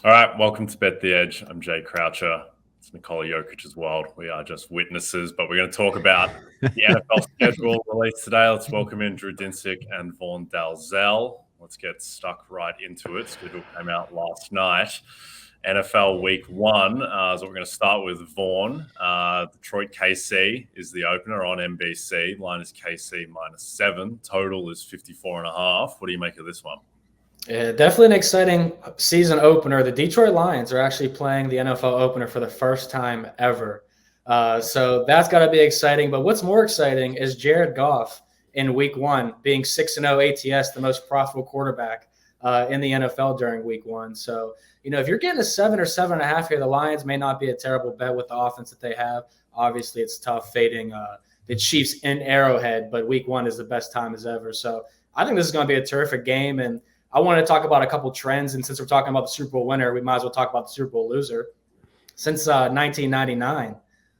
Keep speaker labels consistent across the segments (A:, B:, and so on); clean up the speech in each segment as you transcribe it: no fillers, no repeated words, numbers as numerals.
A: All right, welcome to Bet the Edge. I'm Jay Croucher. It's Nikola Jokic's world. We are just witnesses, but we're going to talk about the NFL schedule released today. Let's welcome in Drew Dinsick and Vaughn Dalzell. Let's get stuck right into it. Schedule came out last night. NFL Week 1 is what we're going to start with. Vaughn. Detroit KC is the opener on NBC. Line is KC -7. Total is 54.5. What do you make of this one?
B: Yeah, definitely an exciting season opener. The Detroit Lions are actually playing the NFL opener for the first time ever. So that's got to be exciting. But what's more exciting is Jared Goff in Week 1 being 6-0 ATS, the most profitable quarterback in the NFL during Week 1. So, if you're getting a 7 or 7.5 here, the Lions may not be a terrible bet with the offense that they have. Obviously, it's tough fading the Chiefs in Arrowhead, but Week 1 is the best time as ever. So I think this is going to be a terrific game. And I want to talk about a couple trends, and since we're talking about the Super Bowl winner, we might as well talk about the Super Bowl loser. Since 1999,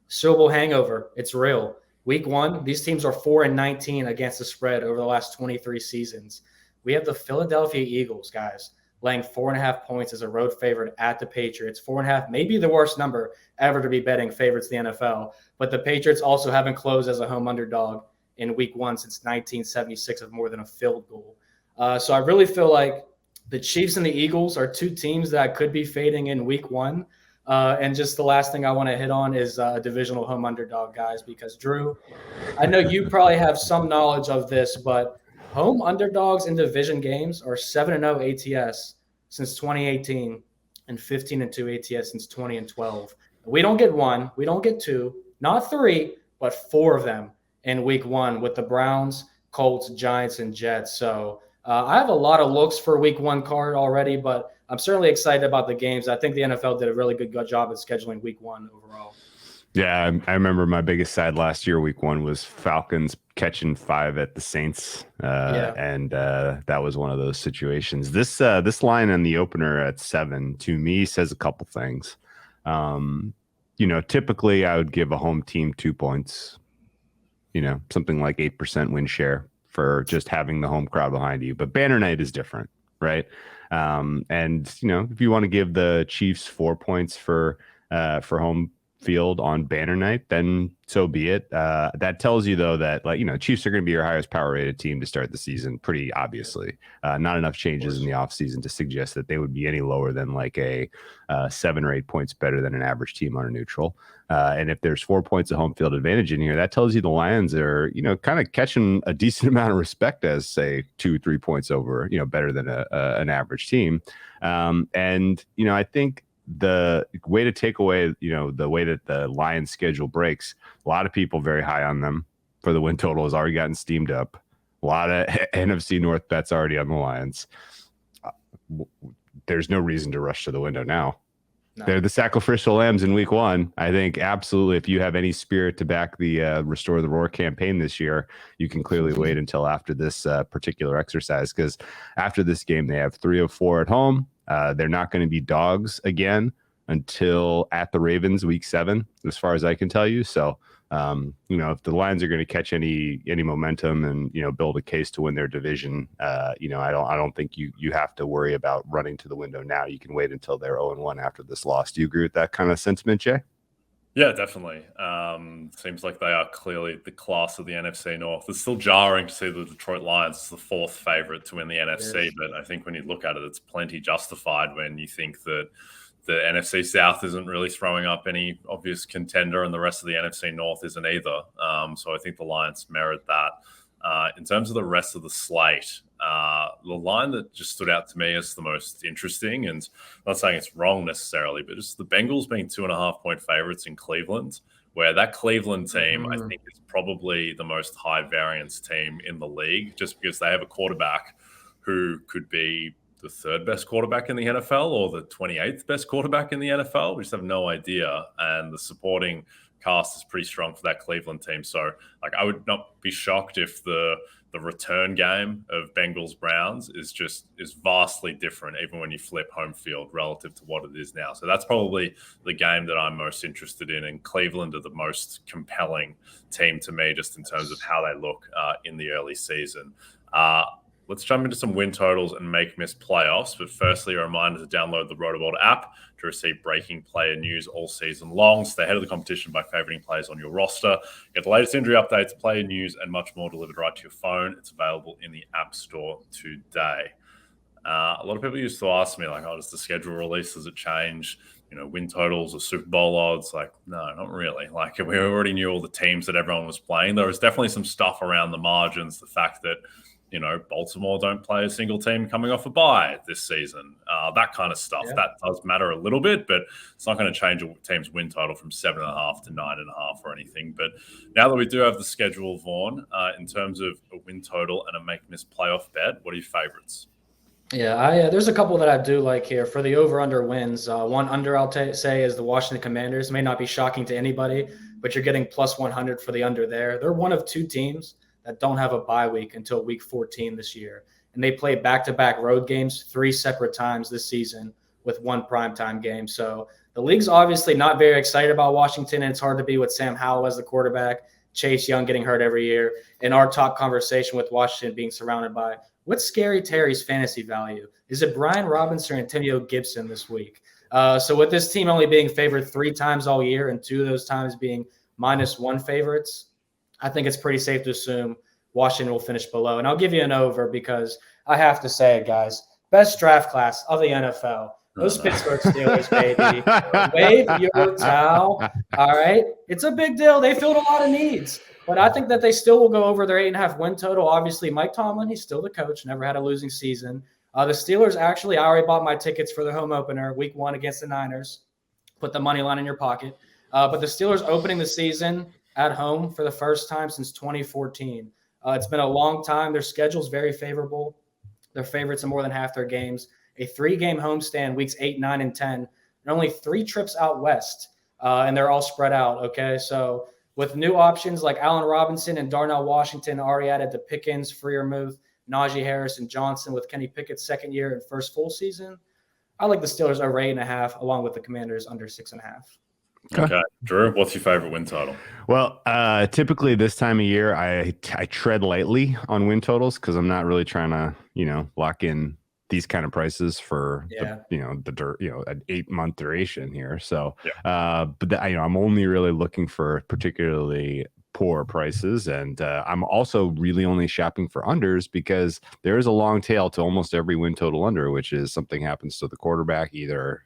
B: Super Bowl hangover, it's real. Week 1, these teams are 4-19 against the spread over the last 23 seasons. We have the Philadelphia Eagles, guys, laying 4.5 points as a road favorite at the Patriots. 4.5, maybe the worst number ever to be betting favorites in the NFL. But the Patriots also haven't closed as a home underdog in Week 1 since 1976 of more than a field goal. So I really feel like the Chiefs and the Eagles are two teams that could be fading in Week 1. And just the last thing I want to hit on is a divisional home underdog, guys, because Drew, I know you probably have some knowledge of this, but home underdogs in division games are 7-0 ATS since 2018 and 15-2 ATS since 2012. We don't get 1, we don't get 2, not 3, but 4 of them in Week 1 with the Browns, Colts, Giants, and Jets. So I have a lot of looks for Week 1 card already, but I'm certainly excited about the games. I think the NFL did a really good job at scheduling Week 1 overall.
C: Yeah, I remember my biggest side last year, Week 1, was Falcons catching 5 at the Saints, and that was one of those situations. This line on the opener at 7 to me says a couple things. Typically I would give a home team 2 points. Something like 8% win share for just having the home crowd behind you. But banner night is different, right? If you want to give the Chiefs 4 points for home field on banner night, then so be it. That tells you, though, that Chiefs are going to be your highest power rated team to start the season, pretty obviously. Not enough changes in the offseason to suggest that they would be any lower than like a 7 or 8 points better than an average team on a neutral. And if there's 4 points of home field advantage in here, that tells you the Lions are, kind of catching a decent amount of respect as, say, 2-3 points over, better than an average team. I think the way to take away, the way that the Lions schedule breaks, a lot of people very high on them for the win total has already gotten steamed up. A lot of NFC North bets already on the Lions. There's no reason to rush to the window now. No. They're the sacrificial lambs in Week 1. I think absolutely, if you have any spirit to back the Restore the Roar campaign this year, you can clearly wait until after this particular exercise, because after this game, they have 3 of 4 at home. They're not going to be dogs again until at the Ravens Week 7, as far as I can tell you. So, if the Lions are going to catch any momentum and, build a case to win their division, I don't think you have to worry about running to the window now. You can wait until they're 0-1 after this loss. Do you agree with that kind of sentiment, Jay?
A: Yeah, definitely. Seems like they are clearly the class of the NFC North. It's still jarring to see the Detroit Lions as the 4th favorite to win the NFC, but I think when you look at it, it's plenty justified when you think that the NFC South isn't really throwing up any obvious contender, and the rest of the NFC North isn't either. So I think the Lions merit that. In terms of the rest of the slate, the line that just stood out to me as the most interesting, and I'm not saying it's wrong necessarily, but just the Bengals being 2.5-point favorites in Cleveland, where that Cleveland team, I think, is probably the most high variance team in the league, just because they have a quarterback who could be the 3rd best quarterback in the NFL or the 28th best quarterback in the NFL. We just have no idea. And the supporting cast is pretty strong for that Cleveland team. So, I would not be shocked if the return game of Bengals Browns is vastly different, even when you flip home field relative to what it is now. So that's probably the game that I'm most interested in. And Cleveland are the most compelling team to me, just in terms of how they look in the early season. let's jump into some win totals and make-miss playoffs. But firstly, a reminder to download the RotoBold app to receive breaking player news all season long. Stay ahead of the competition by favoriting players on your roster. Get the latest injury updates, player news, and much more delivered right to your phone. It's available in the App Store today. A lot of people used to ask me, like, oh, does the schedule release, does it change, win totals or Super Bowl odds? Like, no, not really. Like, we already knew all the teams that everyone was playing. There was definitely some stuff around the margins, the fact that, Baltimore don't play a single team coming off a bye this season. That kind of stuff. Yeah. That does matter a little bit, but it's not going to change a team's win total from 7.5 to 9.5 or anything. But now that we do have the schedule, Vaughn, in terms of a win total and a make-miss playoff bet, what are your favorites?
B: Yeah, there's a couple that I do like here. For the over-under wins, one under I'll say is the Washington Commanders. May not be shocking to anybody, but you're getting plus 100 for the under there. They're one of two teams that don't have a bye week until week 14 this year. And they play back-to-back road games 3 separate times this season with one primetime game. So the league's obviously not very excited about Washington, and it's hard to be with Sam Howell as the quarterback, Chase Young getting hurt every year, and our top conversation with Washington being surrounded by what's Scary Terry's fantasy value? Is it Brian Robinson or Antonio Gibson this week? So with this team only being favored 3 times all year and 2 of those times being -1 favorites, I think it's pretty safe to assume Washington will finish below. And I'll give you an over because I have to say it, guys. Best draft class of the NFL. Those Pittsburgh Steelers, baby. Wave your towel. All right. It's a big deal. They filled a lot of needs. But I think that they still will go over their 8.5 win total. Obviously, Mike Tomlin, he's still the coach, never had a losing season. The Steelers, actually, I already bought my tickets for their home opener, week 1 against the Niners. Put the money line in your pocket. But the Steelers opening the season at home for the first time since 2014. It's been a long time. Their schedule's very favorable. They're favorites in more than half their games. A 3-game homestand weeks 8, 9, and 10, and only 3 trips out west, and they're all spread out, okay? So with new options like Allen Robinson and Darnell Washington already added to Pickens, Freiermuth, Najee Harris, and Johnson with Kenny Pickett's second year and first full season, I like the Steelers over 8.5, along with the Commanders under 6.5.
A: Okay. Drew, what's your favorite win total?
C: Well, typically this time of year, I tread lightly on win totals because I'm not really trying to, lock in these kind of prices for an 8-month duration here. So, I'm only really looking for particularly poor prices, and I'm also really only shopping for unders because there is a long tail to almost every win total under, which is something happens to the quarterback, either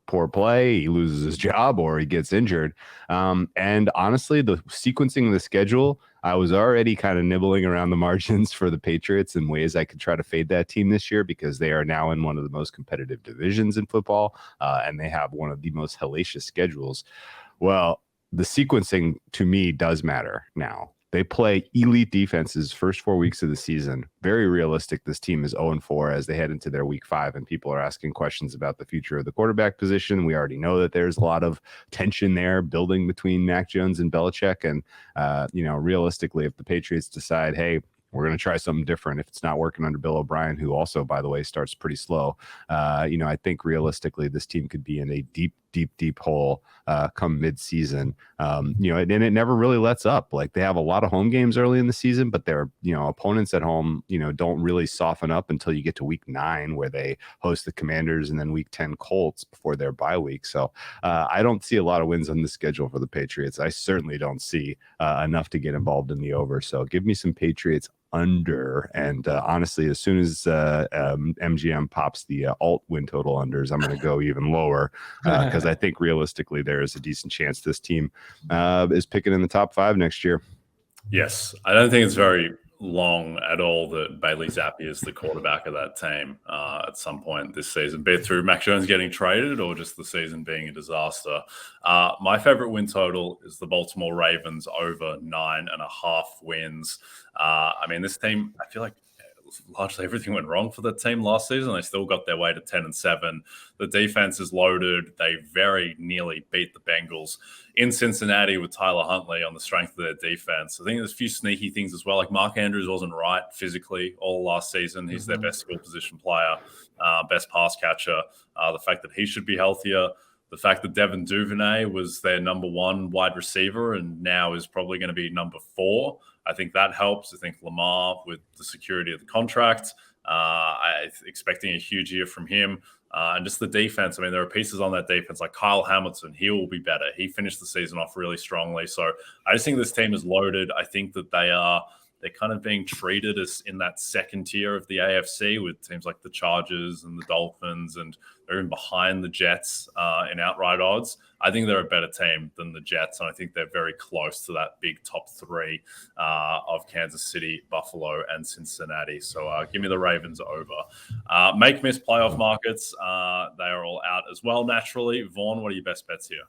C: poor play, he loses his job, or he gets injured. And honestly, the sequencing of the schedule, I was already kind of nibbling around the margins for the Patriots in ways I could try to fade that team this year because they are now in one of the most competitive divisions in football, and they have one of the most hellacious schedules. Well, the sequencing to me does matter now. They play elite defenses first 4 weeks of the season. Very realistic. This team is 0-4 as they head into their week 5, and people are asking questions about the future of the quarterback position. We already know that there's a lot of tension there building between Mac Jones and Belichick. And, realistically, if the Patriots decide, hey, we're going to try something different, if it's not working under Bill O'Brien, who also, by the way, starts pretty slow, I think realistically this team could be in a deep hole come mid-season. And it never really lets up. Like, they have a lot of home games early in the season, but their opponents at home don't really soften up until you get to week 9, where they host the Commanders, and then week 10 Colts before their bye week. So I don't see a lot of wins on the schedule for the Patriots. I certainly don't see enough to get involved in the over. So give me some Patriots under, and honestly, as soon as MGM pops the alt win total unders, I'm going to go even lower because I think realistically there is a decent chance this team is picking in the top 5 next year.
A: Yes, I don't think it's very long at all that Bailey Zappi is the quarterback of that team at some point this season, be it through Mac Jones getting traded or just the season being a disaster. My favorite win total is the Baltimore Ravens over 9.5 wins. This team, I feel like largely everything went wrong for the team last season. They still got their way to 10-7. The defense is loaded. They very nearly beat the Bengals in Cincinnati with Tyler Huntley on the strength of their defense. I think there's a few sneaky things as well. Like, Mark Andrews wasn't right physically all last season. He's their best skill position player, best pass catcher. The fact that he should be healthier. the fact that Devin Duvernay was their number 1 wide receiver and now is probably going to be number 4, I think that helps. I think Lamar, with the security of the contract, I'm expecting a huge year from him. And just the defense. I mean, there are pieces on that defense like Kyle Hamilton. He will be better. He finished the season off really strongly. So I just think this team is loaded. I think that they're kind of being treated as in that second tier of the AFC with teams like the Chargers and the Dolphins, and they're even behind the Jets in outright odds. I think they're a better team than the Jets, and I think they're very close to that big top 3 of Kansas City, Buffalo, and Cincinnati. So give me the Ravens over. Make-miss playoff markets, they are all out as well, naturally. Vaughn, what are your best bets here?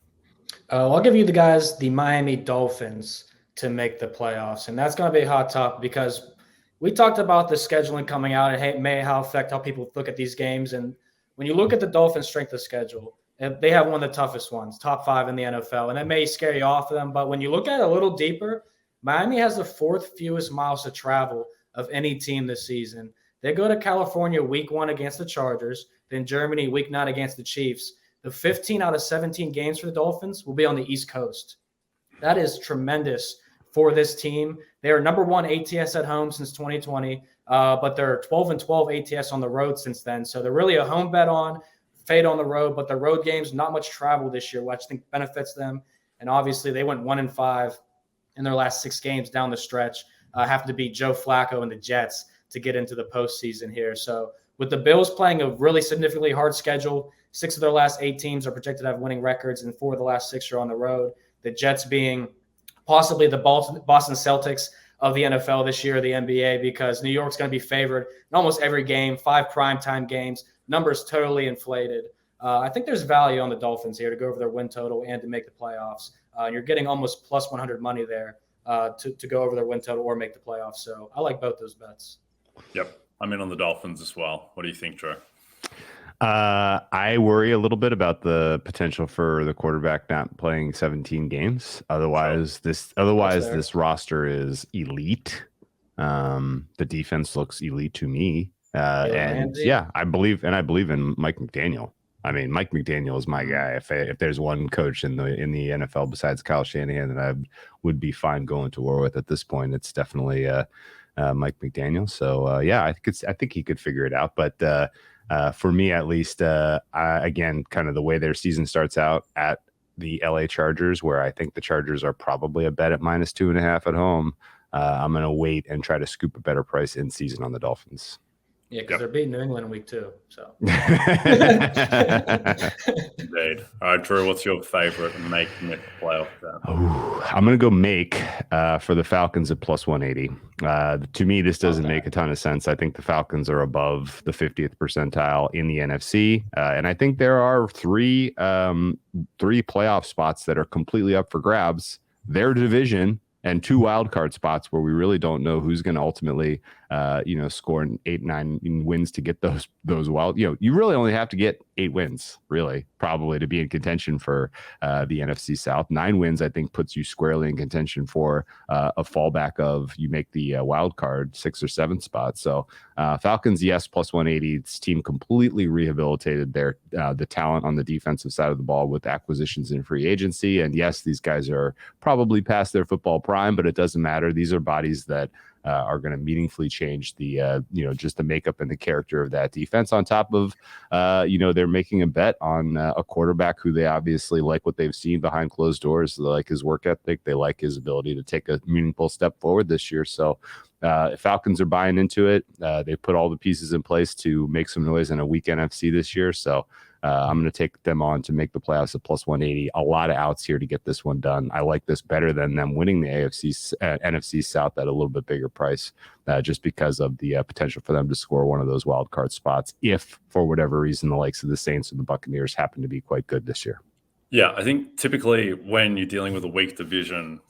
B: I'll give you the Miami Dolphins to make the playoffs. And that's going to be a hot topic because we talked about the scheduling coming out and may affect how people look at these games. And when you look at the Dolphins' strength of schedule, they have one of the toughest ones, top 5 in the NFL. And that may scare you off of them. But when you look at it a little deeper, Miami has the 4th fewest miles to travel of any team this season. They go to California week 1 against the Chargers, then Germany week 9 against the Chiefs. The 15 out of 17 games for the Dolphins will be on the East Coast. That is tremendous for this team. They are number 1 ATS at home since 2020, but they're 12-12 ATS on the road since then. So they're really a home bet on, fade on the road, but the road games, not much travel this year, which I think benefits them. And obviously they went 1-5 in their last 6 games down the stretch, have to beat Joe Flacco and the Jets to get into the postseason here. So with the Bills playing a really significantly hard schedule, 6 of their last 8 teams are projected to have winning records, and 4 of the last 6 are on the road. The Jets being possibly the Boston Celtics of the NFL this year, the NBA, because New York's going to be favored in almost every game, 5 primetime games, numbers totally inflated. I think there's value on the Dolphins here to go over their win total and to make the playoffs. You're getting almost plus 100 money there to go over their win total or make the playoffs. So I like both those bets.
A: Yep. I'm in on the Dolphins as well. What do you think, Drew?
C: I worry a little bit about the potential for the quarterback not playing 17 games. Otherwise, this roster is elite. The defense looks elite to me. I believe in Mike McDaniel. I mean, Mike McDaniel is my guy. If there's one coach in the NFL besides Kyle Shanahan that I would be fine going to war with at this point, it's definitely Mike McDaniel. So I think he could figure it out. But for me, at least, again, kind of the way their season starts out at the LA Chargers, where I think the Chargers are probably a bet at -2.5 at home. I'm going to wait and try to scoop a better price in season on the Dolphins.
B: Yeah, because they're beating New England in week 2. So.
A: Indeed. All right, Drew, what's your favorite make playoff?
C: I'm going to go make for the Falcons at +180. To me, this doesn't make a ton of sense. I think the Falcons are above the 50th percentile in the NFC. And I think there are three playoff spots that are completely up for grabs. Their division and 2 wild card spots where we really don't know who's going to ultimately, score 8-9 wins to get those wild. You really only have to get 8 wins, really, probably, to be in contention for the NFC South. 9 wins, I think, puts you squarely in contention for a fallback of you make the wild card 6 or 7 spots. So Falcons, yes, +180. This team completely rehabilitated the talent on the defensive side of the ball with acquisitions and free agency. And yes, these guys are probably past their football prime, but it doesn't matter. These are bodies that are going to meaningfully change the just the makeup and the character of that defense. On top of they're making a bet on a quarterback who they obviously like what they've seen behind closed doors. They like his work ethic. They like his ability to take a meaningful step forward this year. So Falcons are buying into it. They put all the pieces in place to make some noise in a weak NFC this year. So I'm going to take them on to make the playoffs at +180. A lot of outs here to get this one done. I like this better than them winning the NFC South at a little bit bigger price, just because of the potential for them to score one of those wild card spots if, for whatever reason, the likes of the Saints or the Buccaneers happen to be quite good this year.
A: Yeah, I think typically when you're dealing with a weak division,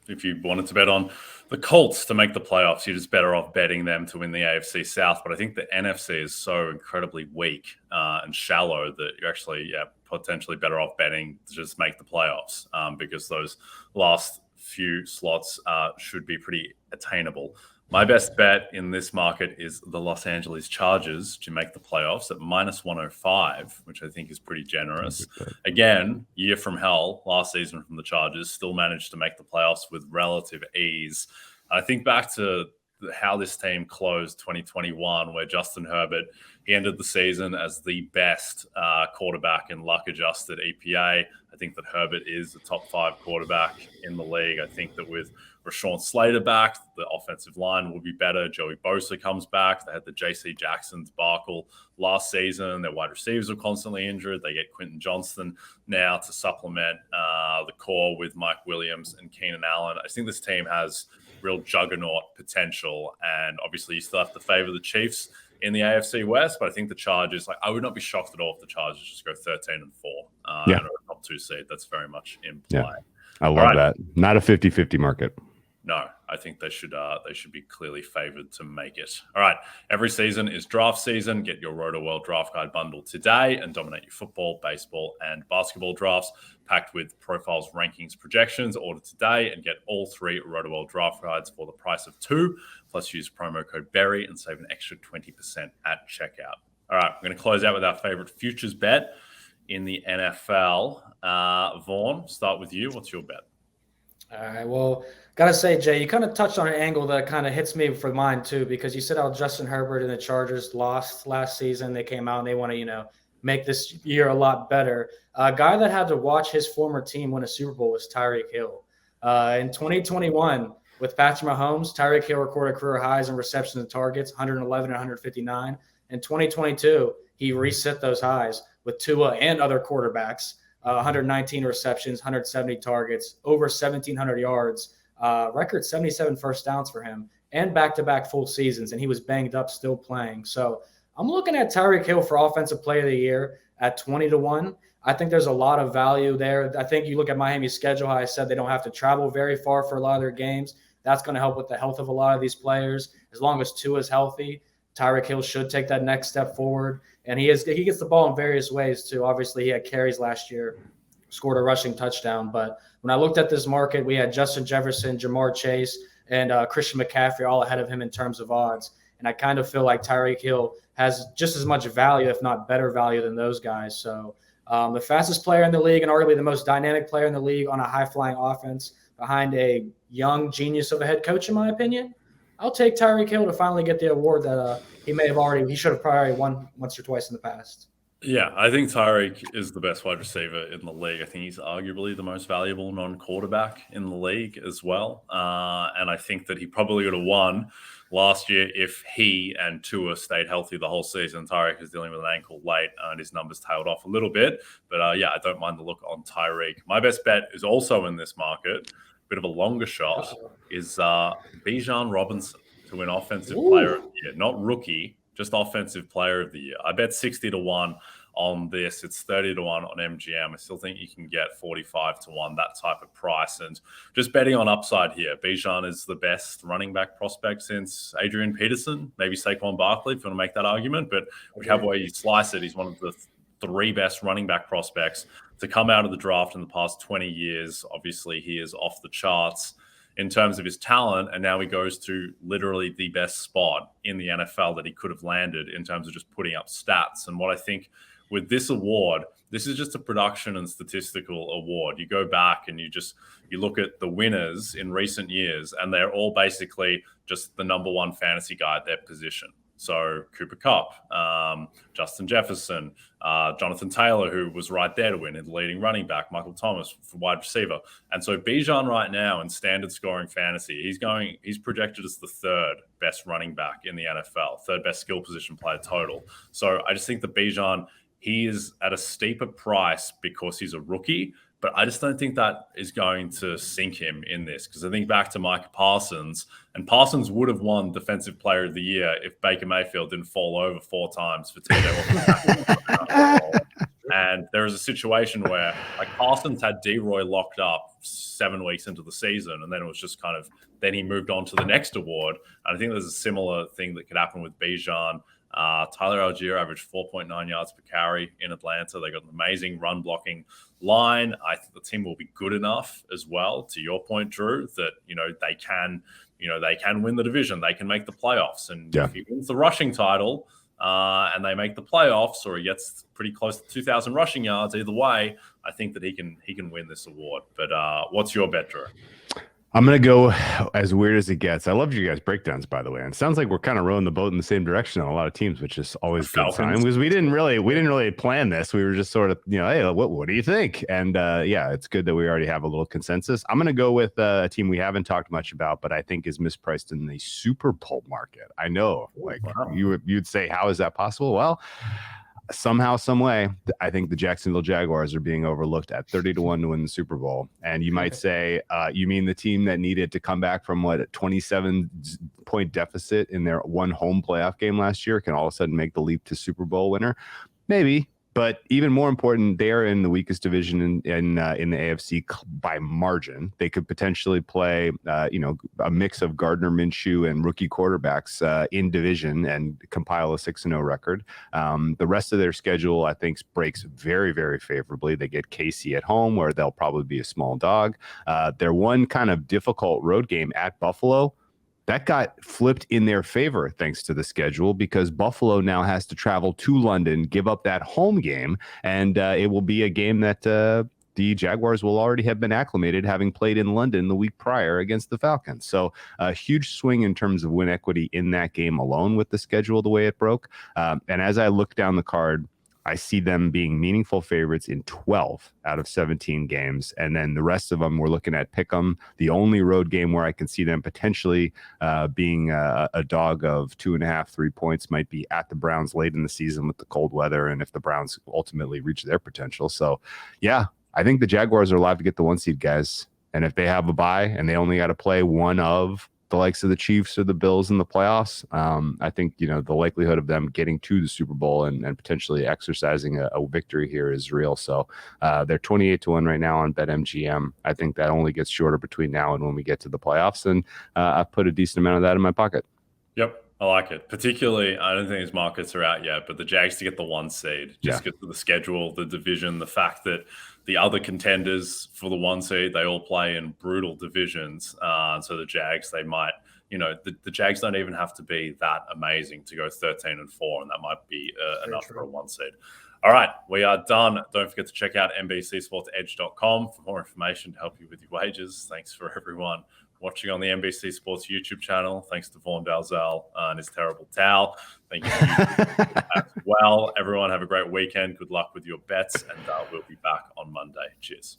A: if you wanted to bet on the Colts to make the playoffs, you're just better off betting them to win the AFC South. But I think the NFC is so incredibly weak and shallow that you're actually potentially better off betting to just make the playoffs because those last few slots should be pretty attainable. My best bet in this market is the Los Angeles Chargers to make the playoffs at -105, which I think is pretty generous. Again, year from hell last season from the Chargers, still managed to make the playoffs with relative ease. I think back to how this team closed 2021, where Justin Herbert, he ended the season as the best quarterback in luck-adjusted EPA. I think that Herbert is the top 5 quarterback in the league. I think that with Rashawn Slater back, the offensive line will be better. Joey Bosa comes back. They had the J.C. Jackson debacle last season. Their wide receivers are constantly injured. They get Quentin Johnston now to supplement the core with Mike Williams and Keenan Allen. I think this team has real juggernaut potential, and obviously you still have to favor the Chiefs in the AFC West, but I think the Chargers, I would not be shocked at all if the Chargers just go 13-4 and are a top 2 seed. That's very much in play.
C: Yeah. I love that. Not a 50-50 market.
A: No, I think they should be clearly favored to make it. All right. Every season is draft season. Get your RotoWorld Draft Guide bundle today and dominate your football, baseball, and basketball drafts packed with profiles, rankings, projections. Order today and get all 3 RotoWorld Draft Guides for the price of 2. Plus use promo code BERRY and save an extra 20% at checkout. All right. We're going to close out with our favorite futures bet in the NFL. Vaughn, start with you. What's your bet?
B: All right. Well, gotta say, Jay, you kind of touched on an angle that kind of hits me for mine too, because you said how Justin Herbert and the Chargers lost last season. They came out and they want to, make this year a lot better. A guy that had to watch his former team win a Super Bowl was Tyreek Hill. In 2021, with Patrick Mahomes, Tyreek Hill recorded career highs in receptions and targets, 111 and 159. In 2022, he reset those highs with Tua and other quarterbacks. 119 receptions, 170 targets, over 1,700 yards, record 77 first downs for him, and back-to-back full seasons, and he was banged up still playing. So I'm looking at Tyreek Hill for Offensive Player of the Year at 20-1. I think there's a lot of value there. I think you look at Miami's schedule, how I said they don't have to travel very far for a lot of their games. That's going to help with the health of a lot of these players. As long as Tua is healthy, Tyreek Hill should take that next step forward. And he gets the ball in various ways too. Obviously, he had carries last year, scored a rushing touchdown. But when I looked at this market, we had Justin Jefferson, Jamar Chase, and Christian McCaffrey all ahead of him in terms of odds. And I kind of feel like Tyreek Hill has just as much value, if not better value, than those guys. So the fastest player in the league and arguably the most dynamic player in the league on a high-flying offense behind a young genius of a head coach, in my opinion. I'll take Tyreek Hill to finally get the award that he should have probably won once or twice in the past.
A: Yeah, I think Tyreek is the best wide receiver in the league. I think he's arguably the most valuable non-quarterback in the league as well. And I think that he probably would have won last year if he and Tua stayed healthy the whole season. Tyreek is dealing with an ankle late and his numbers tailed off a little bit. But I don't mind the look on Tyreek. My best bet is also in this market. Bit of a longer shot is Bijan Robinson to win Offensive Player of the Year. Not rookie, just Offensive Player of the Year. I bet 60-1 on this. It's 30-1 on MGM. I still think you can get 45-1, that type of price. And just betting on upside here. Bijan is the best running back prospect since Adrian Peterson, maybe Saquon Barkley, if you want to make that argument. But whichever way you slice it, he's one of the 3 best running back prospects to come out of the draft in the past 20 years. Obviously, he is off the charts in terms of his talent, and now he goes to literally the best spot in the NFL that he could have landed in terms of just putting up stats. And what I think with this award, this is just a production and statistical award. You go back and you look at the winners in recent years, and they're all basically just the number 1 fantasy guy at their position. So Cooper Kupp, Justin Jefferson, Jonathan Taylor, who was right there to win, and the leading running back, Michael Thomas for wide receiver. And so Bijan right now in standard scoring fantasy, he's projected as the 3rd best running back in the NFL, 3rd best skill position player total. So I just think that Bijan, he is at a steeper price because he's a rookie, but I just don't think that is going to sink him in this, because I think back to Micah Parsons, and Parsons would have won Defensive Player of the Year if Baker Mayfield didn't fall over 4 times for TJ. And there is a situation where Parsons had D-Roy locked up 7 weeks into the season, and then it was just then he moved on to the next award. And I think there's a similar thing that could happen with Bijan. Tyler Algier averaged 4.9 yards per carry in Atlanta. They got an amazing run blocking line. I think the team will be good enough as well, to your point, Drew, that they can they can win the division. They can make the playoffs. And
C: Yeah.
A: if he wins the rushing title and they make the playoffs, or he gets pretty close to 2,000 rushing yards, either way, I think that he can win this award. But what's your bet, Drew?
C: I'm going to go as weird as it gets. I loved your guys' breakdowns, by the way. And it sounds like we're kind of rowing the boat in the same direction on a lot of teams, which is always a good sign, because we didn't really plan this. We were just sort of, hey, what do you think? And yeah, it's good that we already have a little consensus. I'm going to go with a team we haven't talked much about, but I think is mispriced in the Super Bowl market. I know, you'd say, how is that possible? Well, somehow, some way, I think the Jacksonville Jaguars are being overlooked at 30-1 to win the Super Bowl. And you might say, you mean the team that needed to come back from a 27-point deficit in their one home playoff game last year can all of a sudden make the leap to Super Bowl winner? Maybe. But even more important, they're in the weakest division in the AFC by margin. They could potentially play, a mix of Gardner Minshew and rookie quarterbacks in division and compile a 6-0 record. The rest of their schedule, I think, breaks very, very favorably. They get KC at home, where they'll probably be a small dog. Their one kind of difficult road game at Buffalo, that got flipped in their favor thanks to the schedule, because Buffalo now has to travel to London, give up that home game, and it will be a game that the Jaguars will already have been acclimated, having played in London the week prior against the Falcons. So a huge swing in terms of win equity in that game alone with the schedule the way it broke. And as I look down the card, I see them being meaningful favorites in 12 out of 17 games. And then the rest of them, we're looking at Pick'em. The only road game where I can see them potentially being a dog of 2.5, 3 points might be at the Browns late in the season with the cold weather, and if the Browns ultimately reach their potential. So, yeah, I think the Jaguars are alive to get the 1 seed, guys. And if they have a bye and they only got to play one of the likes of the Chiefs or the Bills in the playoffs, I think, the likelihood of them getting to the Super Bowl and potentially exercising a victory here is real. So they're 28-1 right now on BetMGM. I think that only gets shorter between now and when we get to the playoffs. And I've put a decent amount of that in my pocket.
A: Yep. I like it. Particularly, I don't think these markets are out yet, but the Jags to get the 1 seed, just get to the schedule, the division, the fact that the other contenders for the 1 seed, they all play in brutal divisions. So the Jags, they might, the Jags don't even have to be that amazing to go 13-4, and that might be enough for a 1 seed. All right, we are done. Don't forget to check out NBCSportsEdge.com for more information to help you with your wagers. Thanks for everyone watching on the NBC Sports YouTube channel. Thanks to Vaughn Dalzell and his terrible towel. Thank you as well. Everyone have a great weekend. Good luck with your bets, and we'll be back on Monday. Cheers.